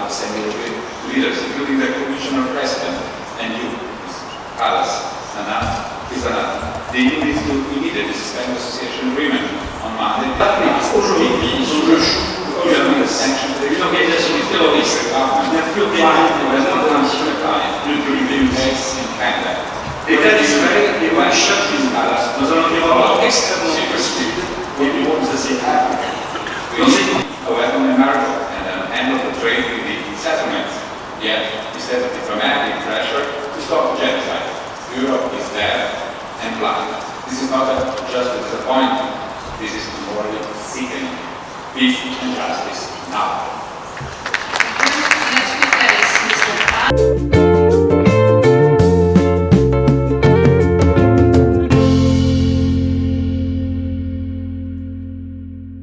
the same military leaders, including the Commissioner President and you, Kallas, they needed to immediately suspend the association agreement on Monday. Aujourd'hui, ils ont le choix de une organisation terroriste n'a plus aucun intention l'État d'Israël est un choc dans un environnement extrêmement strict et du monde assez grave. A weapon embargo and an end of the trade with the settlements. Yet, instead of diplomatic pressure to stop the genocide, Europe is there and blind. This is not just a disappointment, this is morally sickening. Peace and justice now. Next speaker is Mr.